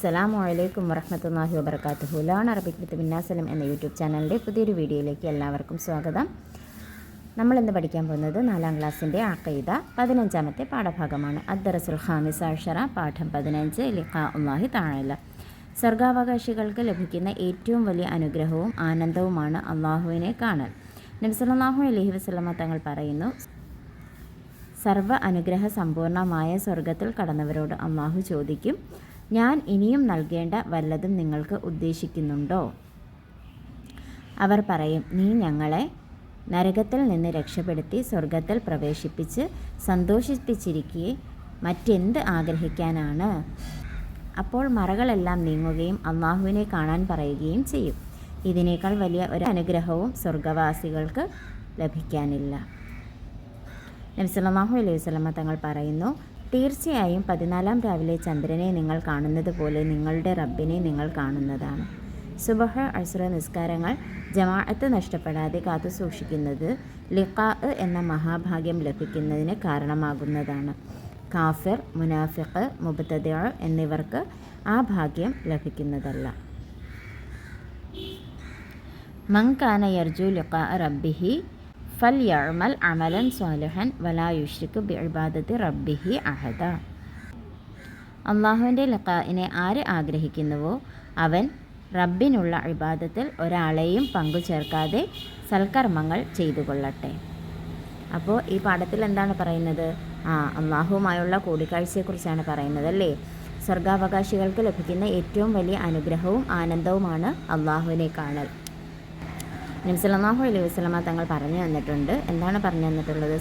അസ്സലാമു അലൈക്കും വറഹ്മത്തുള്ളാഹി വബറകാതുഹു. ലേൺ അറബിക് വിത്ത് ബിന്നാസലം എന്ന യൂട്യൂബ് ചാനലിൻ്റെ പുതിയൊരു വീഡിയോയിലേക്ക് എല്ലാവർക്കും സ്വാഗതം. നമ്മളിന്ന് പഠിക്കാൻ പോകുന്നത് 4ാം ക്ലാസ്സിൻ്റെ അഖീദ 15ാമത്തെ പാഠഭാഗമാണ്. അദ്ദറസുൽ ഖാമിസ് അഷറ, പാഠം 15, ലിഖാഉല്ലാഹി തആല. സ്വർഗാവകാശികൾക്ക് ലഭിക്കുന്ന ഏറ്റവും വലിയ അനുഗ്രഹവും ആനന്ദവുമാണ് അള്ളാഹുവിനെ കാണൽ. നബി സല്ലല്ലാഹു അലൈഹി വസല്ലമ തങ്ങൾ പറയുന്നു, സർവ്വ അനുഗ്രഹ സമ്പൂർണമായ സ്വർഗത്തിൽ കടന്നവരോട് അള്ളാഹു ചോദിക്കും, ഞാൻ ഇനിയും നൽകേണ്ട വല്ലതും നിങ്ങൾക്ക് ഉദ്ദേശിക്കുന്നുണ്ടോ? അവർ പറയും, നീ ഞങ്ങളെ നരകത്തിൽ നിന്ന് രക്ഷപ്പെടുത്തി സ്വർഗത്തിൽ പ്രവേശിപ്പിച്ച് സന്തോഷിപ്പിച്ചിരിക്കെ മറ്റെന്ത് ആഗ്രഹിക്കാനാണ്? അപ്പോൾ മറകളെല്ലാം നീങ്ങുകയും അള്ളാഹുവിനെ കാണാൻ പറയുകയും ചെയ്യും. ഇതിനേക്കാൾ വലിയ ഒരു അനുഗ്രഹവും സ്വർഗവാസികൾക്ക് ലഭിക്കാനില്ല. നബി സല്ലല്ലാഹു അലൈഹി വസല്ലമ തങ്ങൾ പറയുന്നു, തീർച്ചയായും 14ാം രാവിലെ ചന്ദ്രനെ നിങ്ങൾ കാണുന്നത് പോലെ നിങ്ങളുടെ റബ്ബിനെ നിങ്ങൾ കാണുന്നതാണ്. സുബഹ്, അസ്ർ നിസ്കാരങ്ങൾ ജമാഅത്ത് നഷ്ടപ്പെടാതെ കാത്തു സൂക്ഷിക്കുന്നത് ലിഖാ എന്ന മഹാഭാഗ്യം ലഭിക്കുന്നതിന് കാരണമാകുന്നതാണ്. കാഫിർ, മുനാഫിഖ്, മുബ്തദിഅ എന്നിവർക്ക് ആ ഭാഗ്യം ലഭിക്കുന്നതല്ല. മൻ കാന യർജു ലിഖാ റബ്ബിഹി ഫൽയഅമൽ അമലൻ സ്വാലിഹൻ വലാ യുശ്രിക് ബിഇബാദത്തി റബ്ബിഹി അഹദ. അള്ളാഹുവിൻ്റെ ലിഖാഇനെ ആര് ആഗ്രഹിക്കുന്നുവോ അവൻ റബ്ബിനുള്ള ഇബാദത്തിൽ ഒരാളെയും പങ്കു ചേർക്കാതെ സൽക്കർമ്മങ്ങൾ ചെയ്തു കൊള്ളട്ടെ. അപ്പോൾ ഈ പാഠത്തിൽ എന്താണ് പറയുന്നത്? അള്ളാഹുവുമായുള്ള കൂടിക്കാഴ്ചയെക്കുറിച്ചാണ് പറയുന്നത് അല്ലേ. സ്വർഗാവകാശികൾക്ക് ലഭിക്കുന്ന ഏറ്റവും വലിയ അനുഗ്രഹവും ആനന്ദവുമാണ് അള്ളാഹുവിനെ കാണൽ. നബി സല്ലല്ലാഹു അലൈഹി വസല്ലമ തങ്ങൾ പറഞ്ഞു തന്നിട്ടുണ്ട്. എന്താണ് പറഞ്ഞു തന്നിട്ടുള്ളത്?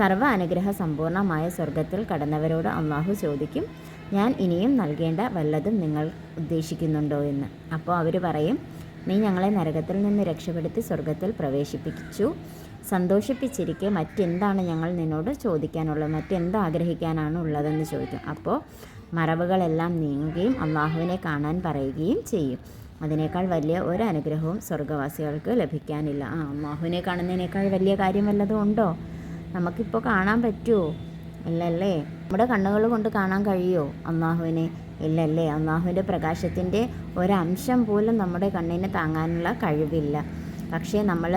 സർവ്വ അനുഗ്രഹ സമ്പൂർണമായ സ്വർഗത്തിൽ കടന്നവരോട് അള്ളാഹു ചോദിക്കും, ഞാൻ ഇനിയും നൽകേണ്ട വല്ലതും നിങ്ങൾ ഉദ്ദേശിക്കുന്നുണ്ടോ എന്ന്. അപ്പോൾ അവർ പറയും, നീ ഞങ്ങളെ നരകത്തിൽ നിന്ന് രക്ഷപ്പെടുത്തി സ്വർഗത്തിൽ പ്രവേശിപ്പിച്ചു സന്തോഷിപ്പിച്ചിരിക്കെ മറ്റെന്താണ് ഞങ്ങൾ നിന്നോട് ചോദിക്കാനുള്ളത്, മറ്റെന്ത് ആഗ്രഹിക്കാനാണ് ഉള്ളതെന്ന് ചോദിക്കും. അപ്പോൾ മറവുകളെല്ലാം നീങ്ങുകയും അള്ളാഹുവിനെ കാണാൻ പറയുകയും ചെയ്യും. അതിനേക്കാൾ വലിയ ഒരു അനുഗ്രഹവും സ്വർഗവാസികൾക്ക് ലഭിക്കാനില്ല. അള്ളാഹുവിനെ കാണുന്നതിനേക്കാൾ വലിയ കാര്യം വല്ലതും ഉണ്ടോ? നമുക്കിപ്പോൾ കാണാൻ പറ്റുമോ? ഇല്ലല്ലേ. നമ്മുടെ കണ്ണുകൾ കൊണ്ട് കാണാൻ കഴിയുമോ അള്ളാഹുവിനെ? ഇല്ലല്ലേ. അള്ളാഹുവിൻ്റെ പ്രകാശത്തിൻ്റെ ഒരംശം പോലും നമ്മുടെ കണ്ണിന് താങ്ങാനുള്ള കഴിവില്ല. പക്ഷേ നമ്മൾ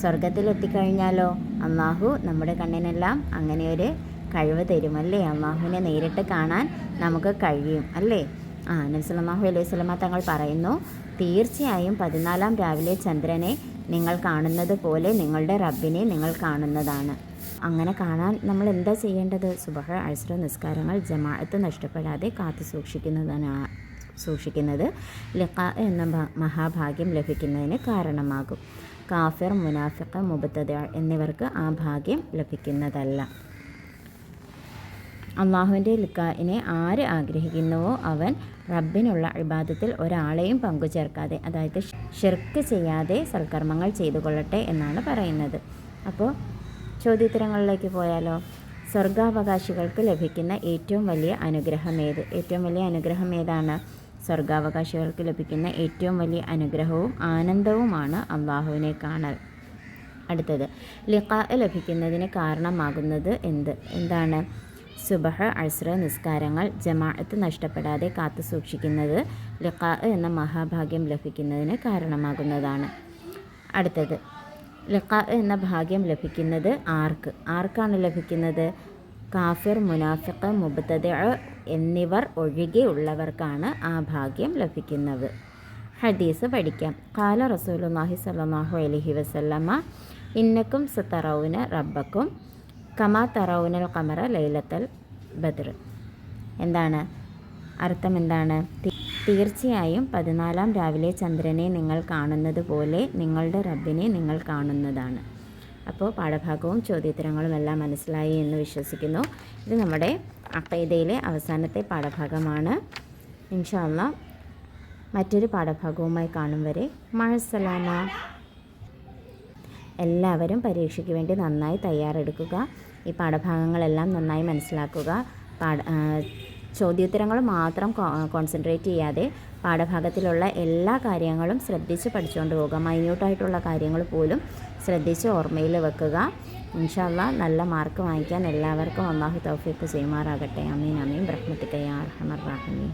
സ്വർഗത്തിലെത്തിക്കഴിഞ്ഞാലോ അള്ളാഹു നമ്മുടെ കണ്ണിനെല്ലാം അങ്ങനെ ഒരു കഴിവ് തരുമല്ലേ. അള്ളാഹുവിനെ നേരിട്ട് കാണാൻ നമുക്ക് കഴിയും അല്ലേ. നബി സല്ലല്ലാഹു അലൈഹി വസല്ലമ തങ്ങൾ പറയുന്നു, തീർച്ചയായും 14ാം രാവിലെ ചന്ദ്രനെ നിങ്ങൾ കാണുന്നത് പോലെ നിങ്ങളുടെ റബ്ബിനെ നിങ്ങൾ കാണുന്നതാണ്. അങ്ങനെ കാണാൻ നമ്മൾ എന്താ ചെയ്യേണ്ടത്? സുബഹ്, അസ്ർ നിസ്കാരങ്ങൾ ജമാഅത്ത് നഷ്ടപ്പെടാതെ കാത്തു സൂക്ഷിക്കുന്നത് ലിഖാ എന്ന മഹാഭാഗ്യം ലഭിക്കുന്നതിന് കാരണമാകും. കാഫിർ, മുനാഫിഖ്, മുബ്തദിഅ എന്നിവർക്ക് ആ ഭാഗ്യം ലഭിക്കുന്നതല്ല. അള്ളാഹുവിൻ്റെ ലിഖാഇനെ ആര് ആഗ്രഹിക്കുന്നുവോ അവൻ റബ്ബിനുള്ള ഇബാദത്തിൽ ഒരാളെയും പങ്കുചേർക്കാതെ, അതായത് ഷിർക്ക് ചെയ്യാതെ സൽക്കർമ്മങ്ങൾ ചെയ്തു കൊള്ളട്ടെ എന്നാണ് പറയുന്നത്. അപ്പോൾ ചോദ്യോത്തരങ്ങളിലേക്ക് പോയാലോ? സ്വർഗാവകാശികൾക്ക് ലഭിക്കുന്ന ഏറ്റവും വലിയ അനുഗ്രഹം ഏത്? ഏറ്റവും വലിയ അനുഗ്രഹം ഏതാണ്? സ്വർഗാവകാശികൾക്ക് ലഭിക്കുന്ന ഏറ്റവും വലിയ അനുഗ്രഹവും ആനന്ദവുമാണ് അള്ളാഹുവിനെ കാണൽ. അടുത്തത്, ലിഖാ ലഭിക്കുന്നതിന് കാരണമാകുന്നത് എന്താണ്? സുബഹ്, അസ്ർ നിസ്കാരങ്ങൾ ജമാഅത്ത് നഷ്ടപ്പെടാതെ കാത്തു സൂക്ഷിക്കുന്നത് ലിഖാ എന്ന മഹാഭാഗ്യം ലഭിക്കുന്നതിന് കാരണമാകുന്നതാണ്. അടുത്തത്, ലിഖാ എന്ന ഭാഗ്യം ലഭിക്കുന്നത് ആർക്കാണ് ലഭിക്കുന്നത്? കാഫിർ, മുനാഫിഖ്, മുബ്തദിഅ എന്നിവർ ഒഴികെയുള്ളവർക്കാണ് ആ ഭാഗ്യം ലഭിക്കുന്നത്. ഹദീസ് പഠിക്കാം. ഖാല റസൂലുള്ളാഹി സ്വല്ലല്ലാഹു അലൈഹി വസല്ലമ, ഇന്നക്കും സതറൗന റബ്ബക്കും കമാ തറൗനൽ ഖമറ ലൈലത്തൽ ബദ്ർ. എന്താണ് അർത്ഥം? എന്താണ്? തീർച്ചയായും 14ാം രാവിലെ ചന്ദ്രനെ നിങ്ങൾ കാണുന്നത് പോലെ നിങ്ങളുടെ റബ്ബിനെ നിങ്ങൾ കാണുന്നതാണ്. അപ്പോൾ പാഠഭാഗവും ചോദ്യോത്തരങ്ങളും എല്ലാം മനസ്സിലായി എന്ന് വിശ്വസിക്കുന്നു. ഇത് നമ്മുടെ അഖീദയിലെ അവസാനത്തെ പാഠഭാഗമാണ്. ഇൻഷാ അല്ലാഹ് മറ്റൊരു പാഠഭാഗവുമായി കാണും വരെ മഅസ്സലാമ. എല്ലാവരും പരീക്ഷയ്ക്ക് വേണ്ടി നന്നായി തയ്യാറെടുക്കുക. ഈ പാഠഭാഗങ്ങളെല്ലാം നന്നായി മനസ്സിലാക്കുക. ചോദ്യോത്തരങ്ങൾ മാത്രം കോൺസെൻട്രേറ്റ് ചെയ്യാതെ പാഠഭാഗത്തിലുള്ള എല്ലാ കാര്യങ്ങളും ശ്രദ്ധിച്ച് പഠിച്ചുകൊണ്ട് പോകുക. മൈന്യൂട്ടായിട്ടുള്ള കാര്യങ്ങൾ പോലും ശ്രദ്ധിച്ച് ഓർമ്മയിൽ വെക്കുക. ഇൻഷാ അല്ലാഹ് നല്ല മാർക്ക് വാങ്ങിക്കാൻ എല്ലാവർക്കും അല്ലാഹു തൗഫീഖ് ചെയ്യുമാറാകട്ടെ. ആമീൻ ആമീൻ. ബിറഹ്മതിക യാ അർഹമർ റഹീമീൻ.